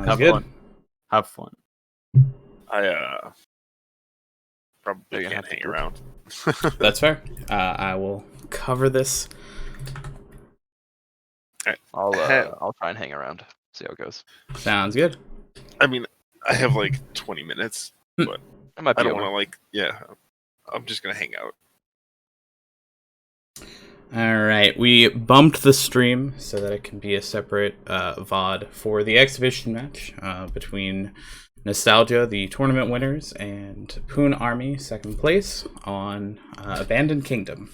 Sounds Have good. fun. Have fun. I probably You're gonna can't have to hang poop. around. That's fair. I will cover this. I'll try and hang around. See how it goes. Sounds good. I mean, I have like 20 minutes, but It might I be don't over. want to yeah. I'm just gonna hang out. All right, we bumped the stream so that it can be a separate VOD for the exhibition match between No-Stalgia, the tournament winners, and Poon Army, second place, on Abandoned Kingdom.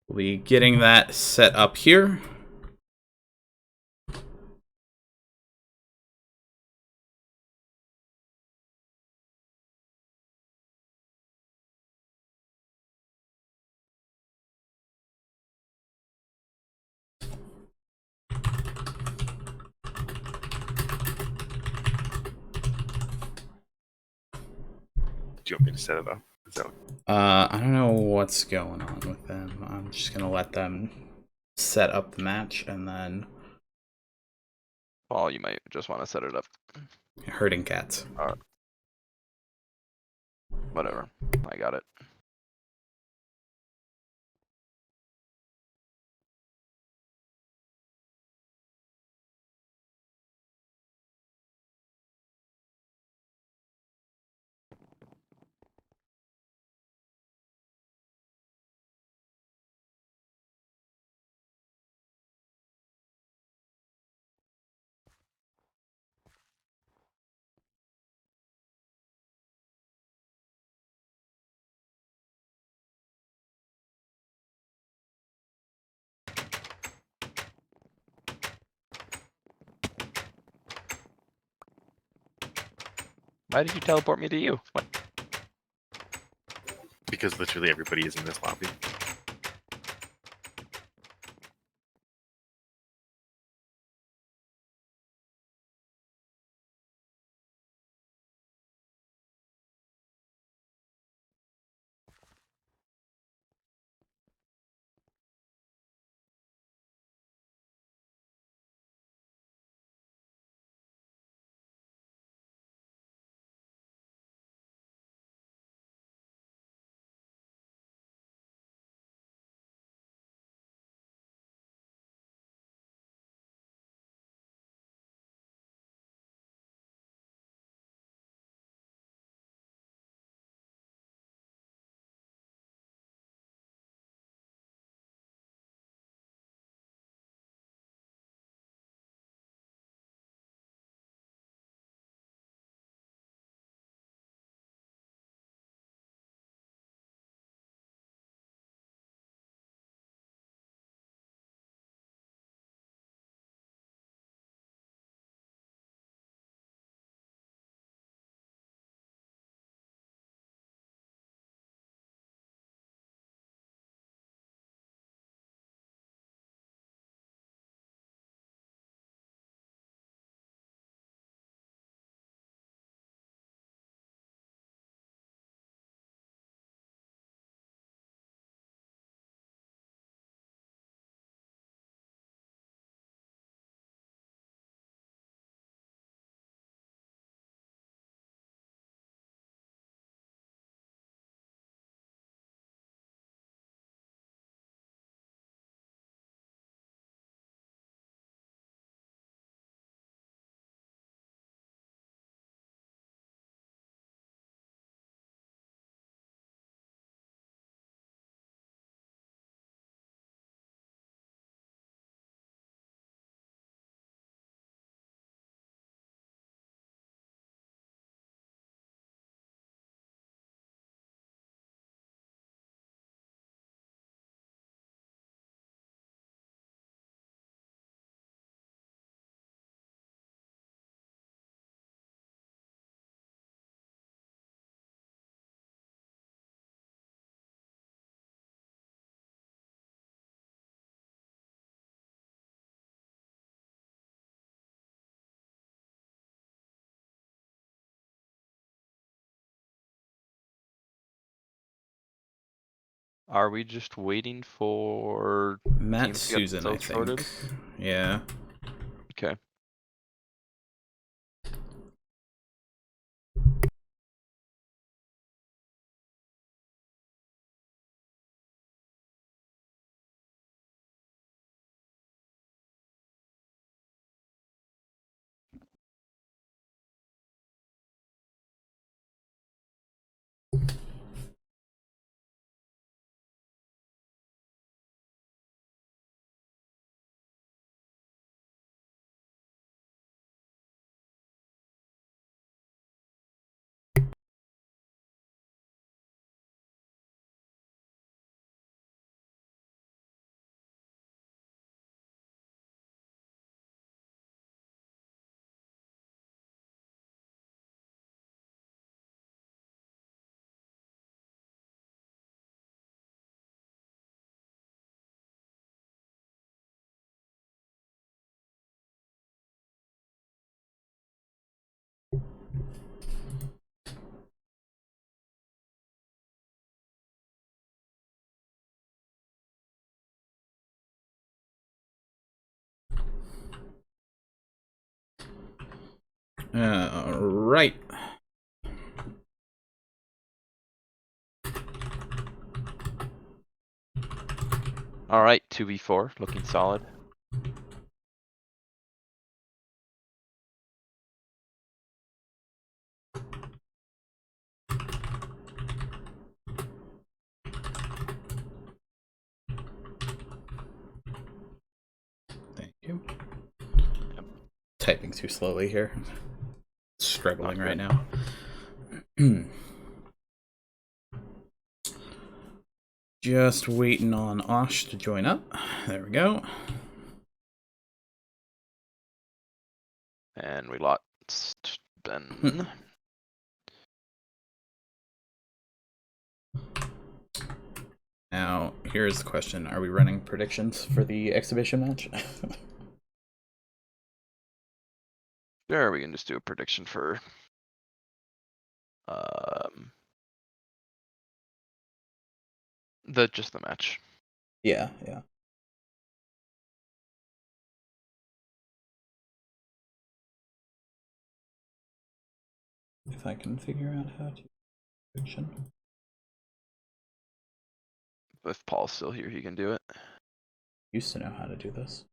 We'll be getting that set up here. Do you want me to set it up? Is that I don't know what's going on with them. I'm just gonna let them set up the match and then Paul, you might just want to set it up. herding cats. Whatever. I got it. Why did you teleport me to you? What? because literally everybody is in this lobby. Are we just waiting for Matt teams to get Susan, I themselves sorted? think. Yeah. Okay. Right. All right, 2v4, looking solid. Thank you. Typing too slowly here. Struggling Not right good. now. Just waiting on Osh to join up. There we go. And we lost Ben. Now, here's the question. Are we running predictions for the exhibition match? Sure, we can just do a prediction for just the match. Yeah. If I can figure out how to prediction. If Paul's still here, he can do it. Used to know how to do this.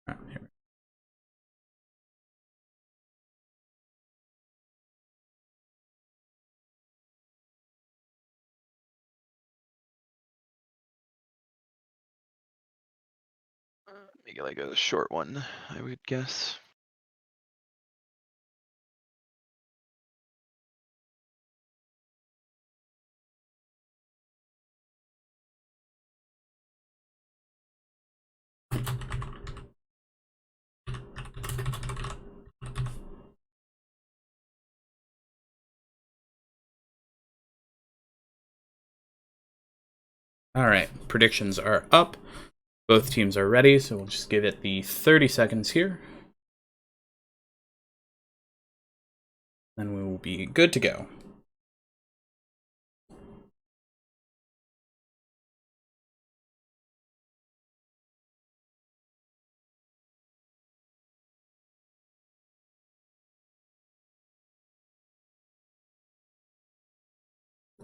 Alright, here. Make it like a short one, I would guess. Alright, predictions are up. Both teams are ready, so we'll just give it the 30 seconds here. Then we will be good to go.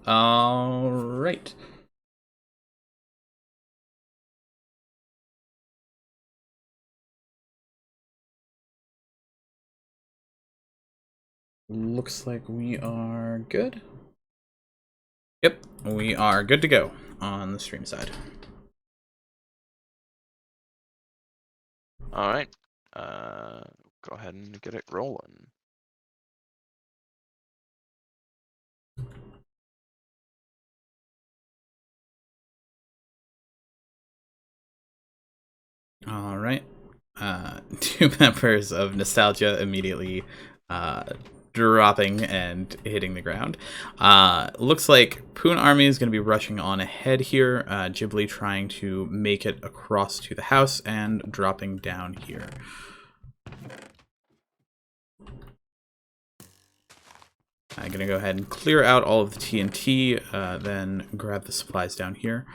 Alright. Looks like we are good. Yep, we are good to go on the stream side. All right. Go ahead and get it rolling. All right. 2 members of No-Stalgia immediately dropping and hitting the ground. Looks like Poon Army is going to be rushing on ahead here. Ghibli trying to make it across to the house and dropping down here. I'm going to go ahead and clear out all of the TNT, then grab the supplies down here.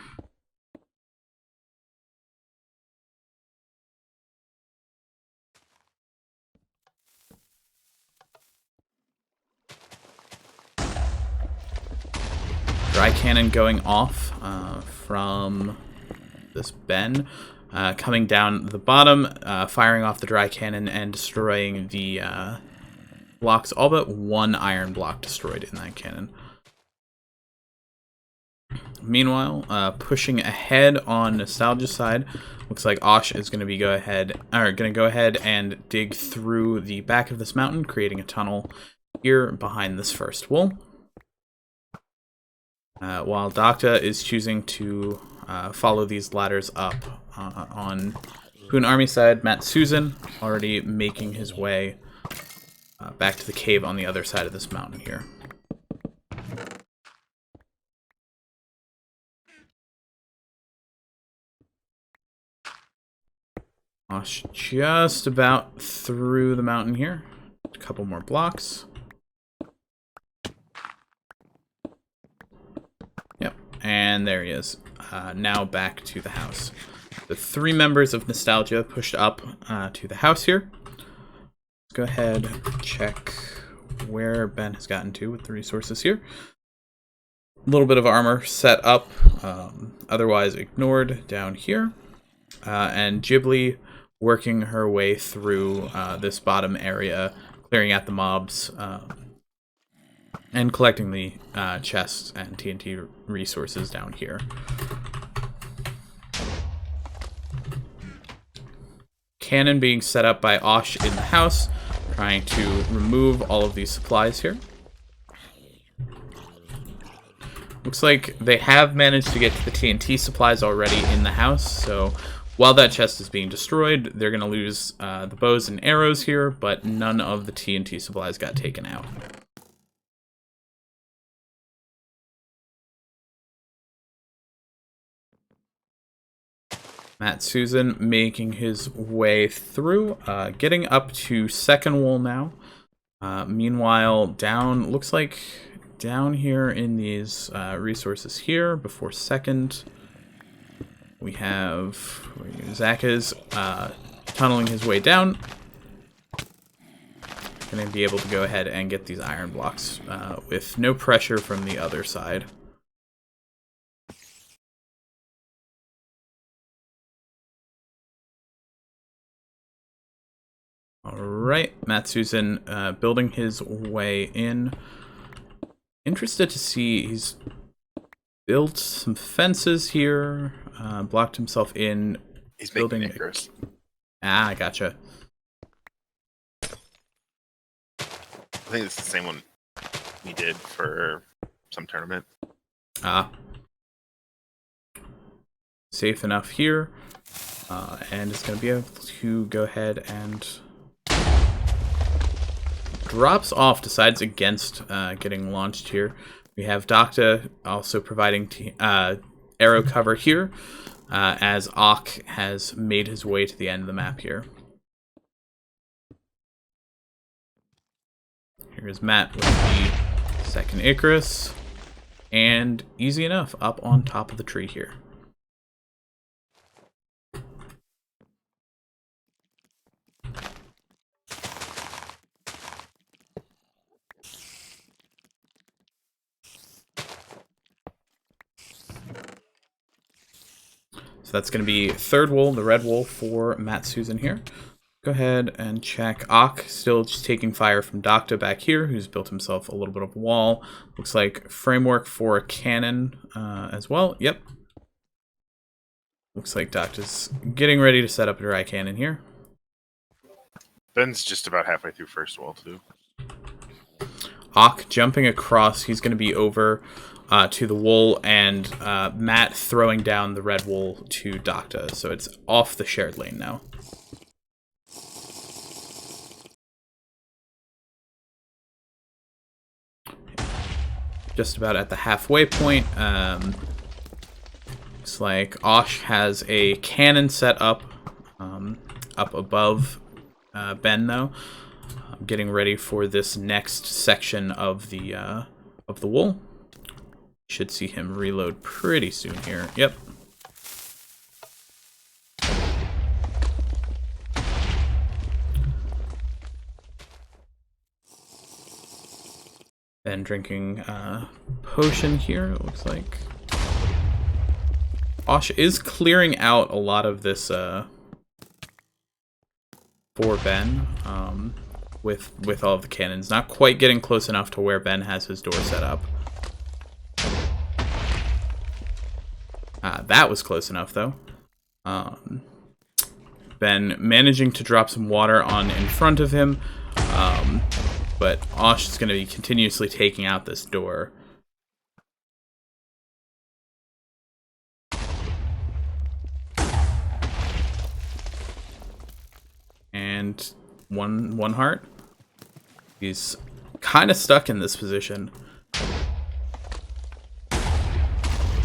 Dry cannon going off from this Ben. Coming down the bottom, firing off the dry cannon and destroying the blocks. All but one iron block destroyed in that cannon. Meanwhile, pushing ahead on Nostalgia's side, looks like Osh is going to go ahead and dig through the back of this mountain, creating a tunnel here behind this first wall. While Docta is choosing to follow these ladders up on Poon Army side, Matt Susan already making his way back to the cave on the other side of this mountain here. Osh just about through the mountain here. A couple more blocks. Yep, and there he is. Now back to the house. The 3 members of Nostalgia pushed up to the house here. Let's go ahead and check where Ben has gotten to with the resources here. A little bit of armor set up, otherwise ignored down here. And Ghibli working her way through this bottom area, clearing out the mobs, and collecting the chests and TNT resources down here. Cannon being set up by Osh in the house, trying to remove all of these supplies here. Looks like they have managed to get to the TNT supplies already in the house, so while that chest is being destroyed, they're going to lose the bows and arrows here, but none of the TNT supplies got taken out. Matt Susan making his way through, getting up to second wall now. Meanwhile, looks like down here in these resources here, before second, we have Zach is tunneling his way down. Going to be able to go ahead and get these iron blocks with no pressure from the other side. Alright, Matt Susan building his way in. Interested to see, he's built some fences here, blocked himself in. He's building making acres. Ah, gotcha. I think it's the same one we did for some tournament. Ah. Safe enough here. And it's going to be able to go ahead and drops off, decides against getting launched here. We have Docta also providing arrow cover here, as Ock has made his way to the end of the map here. Here's Matt with the second Icarus, and easy enough, up on top of the tree here. So that's going to be third wool, the red wool for Matt Susan here. Go ahead and check Ock, still just taking fire from Docta back here, who's built himself a little bit of wall. Looks like framework for a cannon as well. Yep. Looks like Docta's getting ready to set up a dry cannon here. Ben's just about halfway through first wall, too. Ock jumping across, he's going to be over to the wool, and Matt throwing down the red wool to Docta, so it's off the shared lane now. Just about at the halfway point. Looks like Osh has a cannon set up up above Ben, though. getting ready for this next section of the wool. Should see him reload pretty soon here. Yep. Then drinking potion here, it looks like. Osh is clearing out a lot of this for Ben with all of the cannons. Not quite getting close enough to where Ben has his door set up. That was close enough, though. Ben managing to drop some water on in front of him. But Osh is going to be continuously taking out this door. And one heart. He's kind of stuck in this position.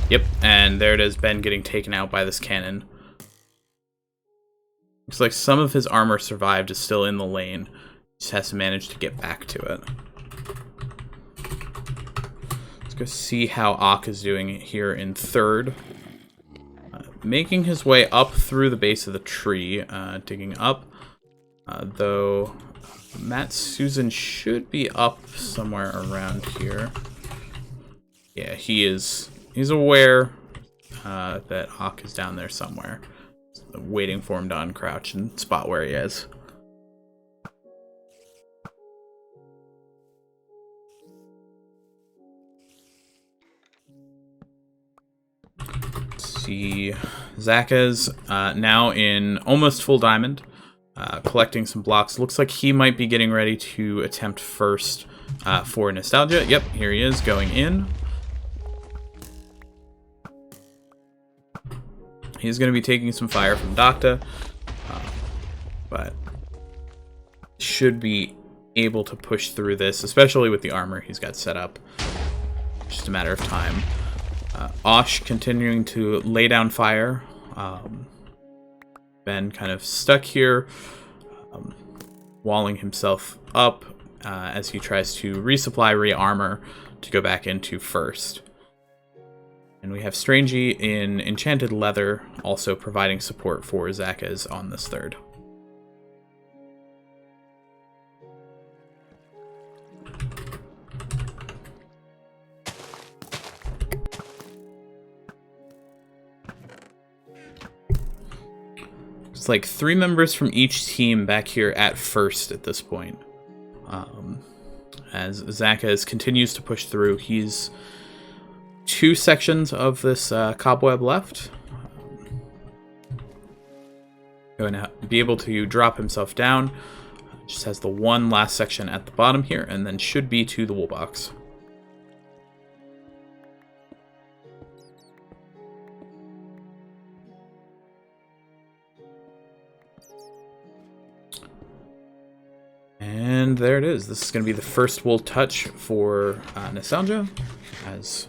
Yep, and there it is, Ben getting taken out by this cannon. Looks like some of his armor survived, is still in the lane. Just has to manage to get back to it. Let's go see how Ak is doing here in third. Making his way up through the base of the tree, digging up. Though Matt Susan should be up somewhere around here. Yeah, he is. He's aware that Ak is down there somewhere, waiting for him to uncrouch and spot where he is. See, Zakka's now in almost full diamond, collecting some blocks. Looks like he might be getting ready to attempt first for No-Stalgia. Yep, here he is going in. He's going to be taking some fire from Docta, but should be able to push through this, especially with the armor he's got set up. Just a matter of time. Osh continuing to lay down fire. Ben kind of stuck here, walling himself up as he tries to resupply, re-armor to go back into first. And we have Strangey in Enchanted Leather, also providing support for Zakka's on this third. It's like 3 members from each team back here at first at this point. As Zakka continues to push through, he's 2 sections of this cobweb left. Going to be able to drop himself down. Just has the one last section at the bottom here, and then should be to the wool box. And there it is. This is going to be the first wool touch for No-Stalgia, as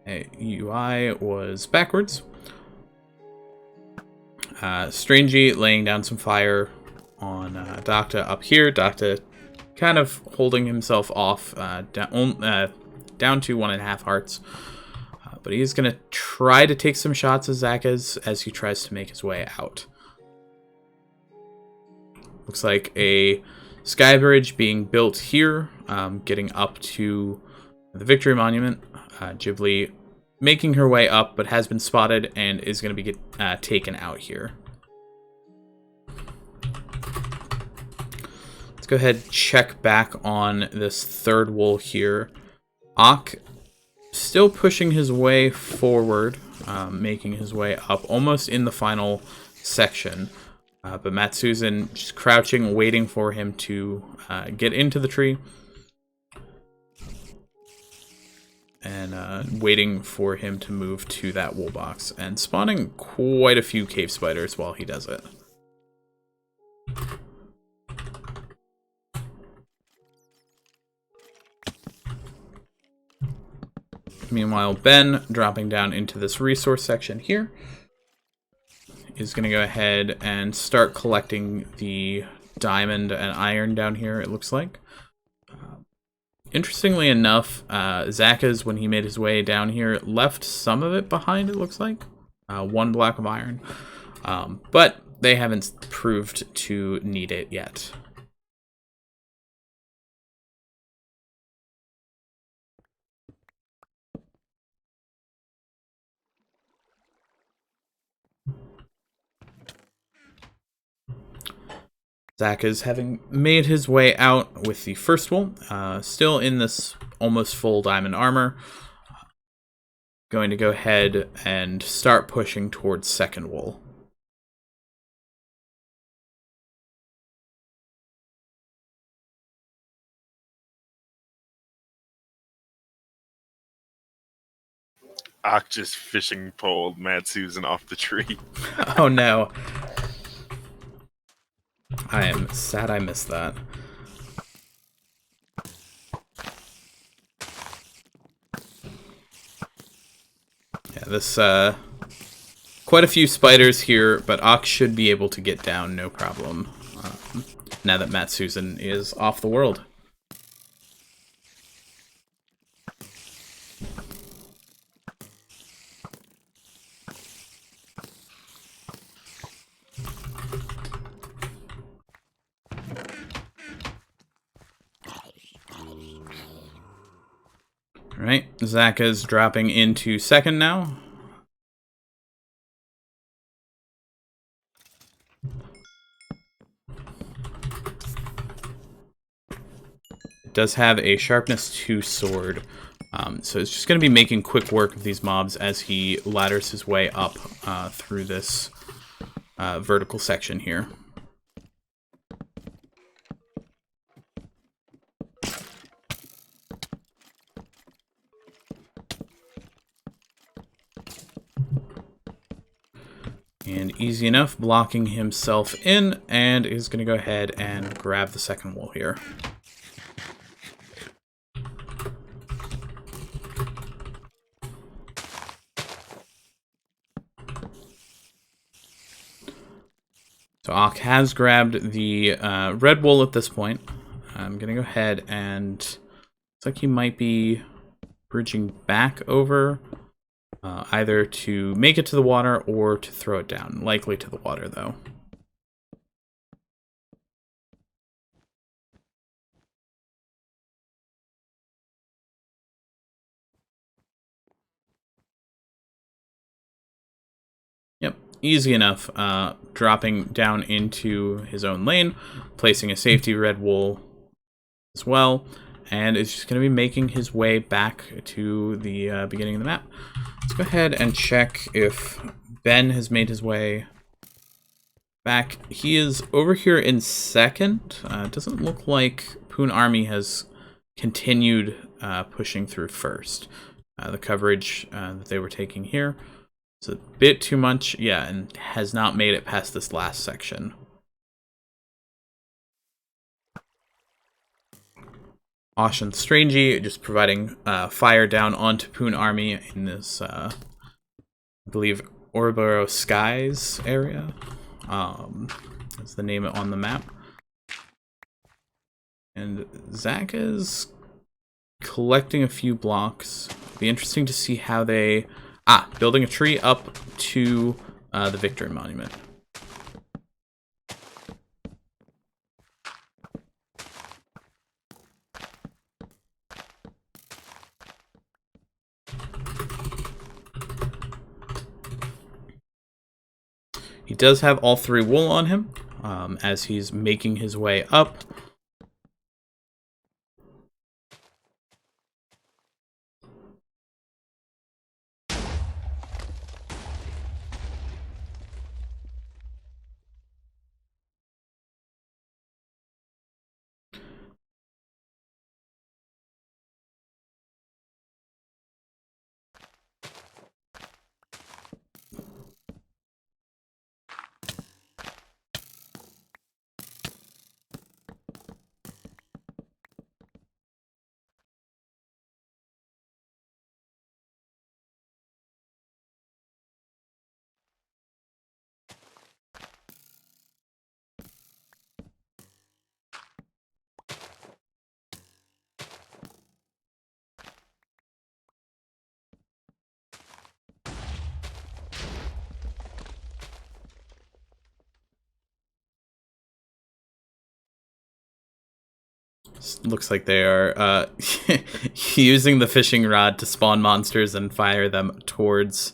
my UI was backwards. Strangey laying down some fire on Docta up here. Docta kind of holding himself off down to 1.5 hearts. But he's going to try to take some shots at Zakka's as he tries to make his way out. Looks like a sky bridge being built here, getting up to the Victory Monument. Ghibli making her way up, but has been spotted and is going to be taken out here. Let's go ahead and check back on this third wool here. Ak still pushing his way forward, making his way up almost in the final section. But Matt Susan just crouching, waiting for him to get into the tree. And waiting for him to move to that wool box. And spawning quite a few cave spiders while he does it. Meanwhile, Ben dropping down into this resource section here is going to go ahead and start collecting the diamond and iron down here, it looks like. Interestingly enough, Zaka's, when he made his way down here, left some of it behind, it looks like. 1 block of iron. But they haven't proved to need it yet. Zach is having made his way out with the first wool, still in this almost full diamond armor. Going to go ahead and start pushing towards second wool. Ock just fishing poled Mad Susan off the tree. Oh no. I am sad I missed that. Yeah, this, quite a few spiders here, but Ox should be able to get down no problem, now that Matt Susan is off the world. Alright, Zaka's dropping into second now. It does have a sharpness 2 sword, so it's just going to be making quick work of these mobs as he ladders his way up through this vertical section here. And easy enough, blocking himself in, and is going to go ahead and grab the second wool here. So Ock has grabbed the red wool at this point. I'm going to go ahead and... looks like he might be bridging back over, either to make it to the water or to throw it down. Likely to the water, though. Yep, easy enough. Dropping down into his own lane, placing a safety red wool as well, and is just going to be making his way back to the beginning of the map. Let's go ahead and check if Ben has made his way back. He is over here in second. It doesn't look like Poon Army has continued pushing through first. The coverage that they were taking here is a bit too much, yeah, and has not made it past this last section. Osh and Strangey just providing fire down onto Poon Army in this, I believe, Ouroboros Skies area. That's the name on the map. And Zach is collecting a few blocks. Be interesting to see how they... building a tree up to the Victory Monument. He does have all 3 wool on him, as he's making his way up. Looks like they are using the fishing rod to spawn monsters and fire them towards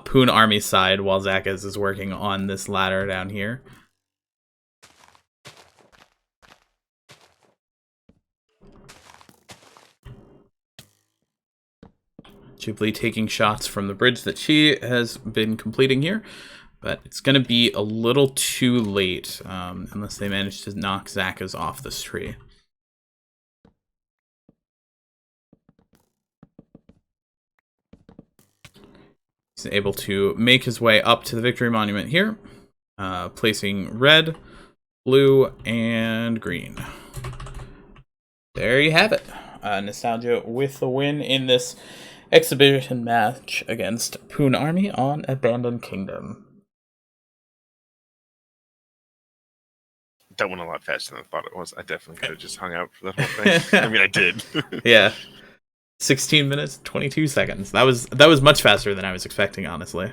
Poon Army's side while Zakaz is working on this ladder down here. Ghibli taking shots from the bridge that she has been completing here, but it's going to be a little too late unless they manage to knock Zakaz off this tree. He's able to make his way up to the Victory Monument here, placing red, blue, and green. There you have it. No-Stalgia with the win in this exhibition match against Poon Army on Abandoned Kingdom. That went a lot faster than I thought it was. I definitely could have just hung out for that whole thing. I mean, I did. Yeah. 16 minutes, 22 seconds. That was much faster than I was expecting, honestly.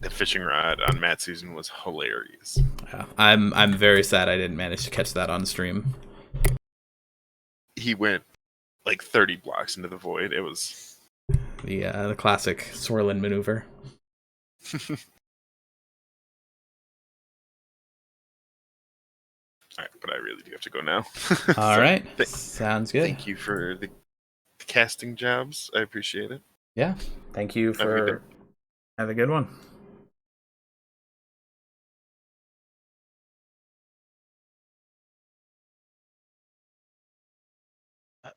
The fishing rod on Matt Susan was hilarious. Yeah, I'm very sad I didn't manage to catch that on stream. He went like 30 blocks into the void. It was The classic swirling maneuver. all right, but I really do have to go now. All right, sounds good. Thank you for the casting jobs. I appreciate it. Yeah, thank you for. Have a good one.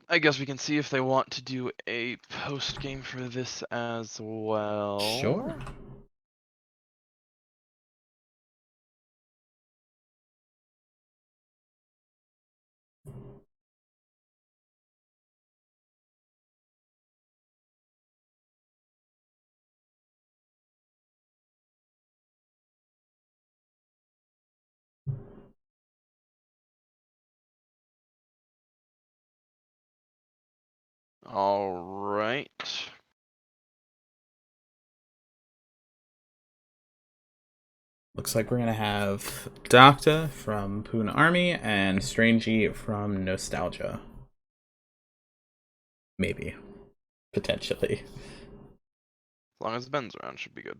I guess we can see if they want to do a post game for this as well. Sure. All right. Looks like we're gonna have Docta from Poon Army and Strangey from No-Stalgia. Maybe. Potentially. As long as Ben's around, should be good.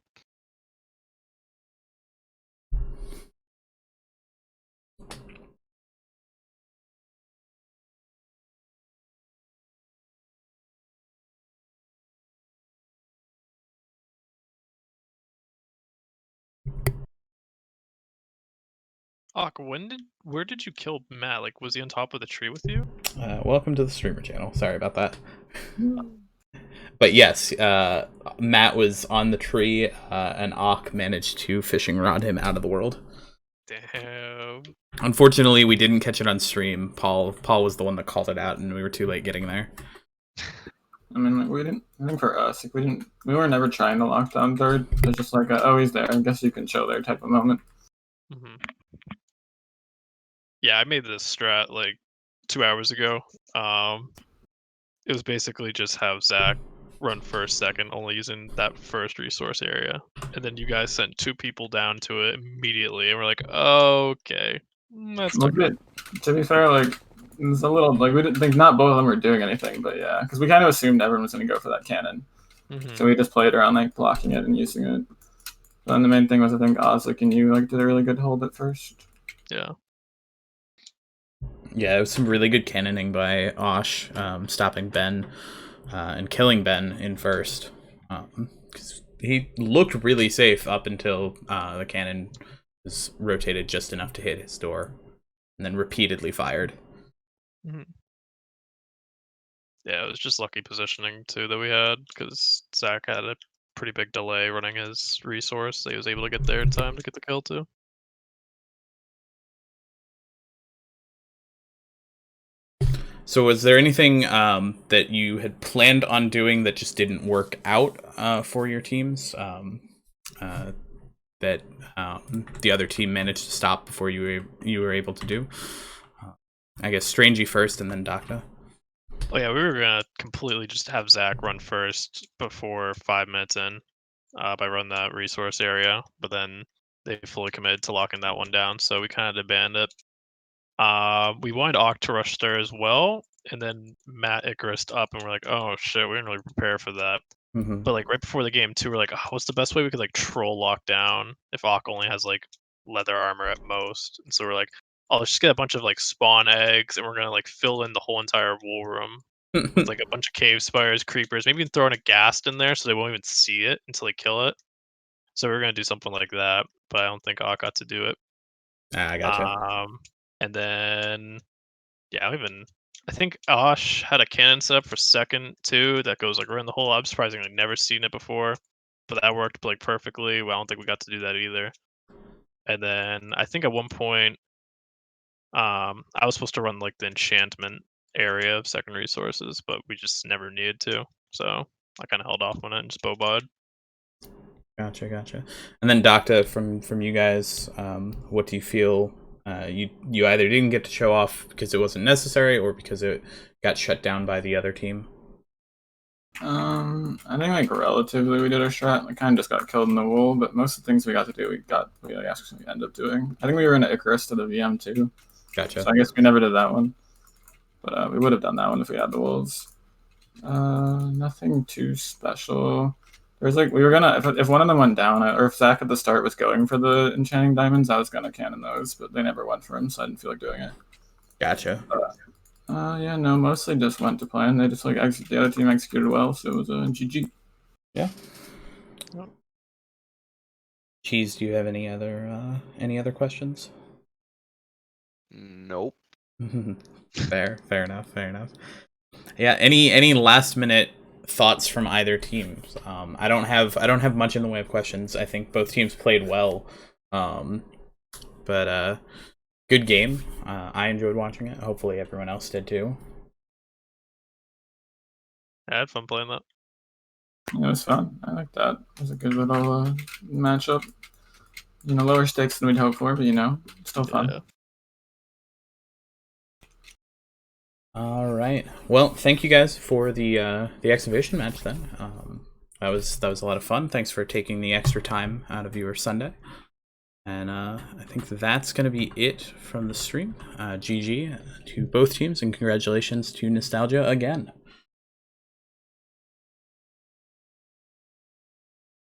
Ak, where did you kill Matt? Like, was he on top of the tree with you? Welcome to the streamer channel. Sorry about that. But yes, Matt was on the tree, and Ak managed to fishing rod him out of the world. Damn. Unfortunately, we didn't catch it on stream. Paul was the one that called it out, and we were too late getting there. I mean, like, we didn't. I think for us, like, we were never trying to lock down third. It's just like, oh, he's there. I guess you can chill there type of moment. Mm-hmm. Yeah, I made this strat like 2 hours ago. It was basically just have Zach run first, second, only using that first resource area, and then you guys sent 2 people down to it immediately, and we're like, okay, that's Well, okay. to be fair, like, it's a little like we didn't think not both of them were doing anything, but yeah, because we kind of assumed everyone was going to go for that cannon, so we just played around like blocking it and using it. Then the main thing was I think Ozlik and you like did a really good hold at first. Yeah. Yeah, it was some really good cannoning by Osh, stopping Ben and killing Ben in first. Because he looked really safe up until the cannon was rotated just enough to hit his door, and then repeatedly fired. Mm-hmm. Yeah, it was just lucky positioning too that we had, because Zach had a pretty big delay running his resource, so he was able to get there in time to get the kill too. So was there anything that you had planned on doing that just didn't work out for your teams that the other team managed to stop before you were able to do? I guess Strangey first and then Docta. Oh yeah, we were gonna completely just have Zach run first before 5 minutes in by run that resource area, but then they fully committed to locking that one down, so we kind of abandoned it. We wanted Oct to rush there as well, and then Matt Icarus up, and we're like, oh shit, we didn't really prepare for that. Mm-hmm. But like right before the game too, we're like, oh, what's the best way we could like troll lockdown if Ock only has like leather armor at most? And so we're like, oh, let's just get a bunch of like spawn eggs, and we're gonna like fill in the whole entire wool room with like a bunch of cave spiders, creepers. Maybe even throw in a ghast in there so they won't even see it until they kill it. So we're gonna do something like that, but I don't think Ock got to do it. I gotcha. And then yeah, I think Osh had a cannon set up for second too that goes like around the hole. I've surprisingly never seen it before, but that worked like perfectly. Well, I don't think we got to do that either. And then I think at one point, I was supposed to run like the enchantment area of second resources, but we just never needed to. So I kind of held off on it and just bowbod. Gotcha. And then Docta, from you guys, what do you feel? You either didn't get to show off because it wasn't necessary, or because it got shut down by the other team. I think like relatively we did our strat. We kind of just got killed in the wool, but most of the things we got to do, we actually ended up doing. I think we were in Icarus to the VM too. Gotcha. So I guess we never did that one, but we would have done that one if we had the wolves. Nothing too special. There's like we were gonna if one of them went down, or if Zach at the start was going for the enchanting diamonds, I was gonna cannon those, but they never went for him, so I didn't feel like doing it. Gotcha. Yeah, no, mostly just went to plan. They just like the other team executed well, so it was a GG. Yeah. Cheese, do you have any other questions? Nope. Fair enough. Yeah. Any last minute thoughts from either team? I don't have much in the way of questions. I think both teams played well, but good game. I enjoyed watching it. Hopefully everyone else did too. I had fun playing that. It was fun. I like that. It was a good little matchup. Lower stakes than we'd hoped for, but still fun. Yeah. All right. Well, thank you guys for the exhibition match. Then that was a lot of fun. Thanks for taking the extra time out of your Sunday. And I think that's going to be it from the stream. GG to both teams, and congratulations to No-Stalgia again.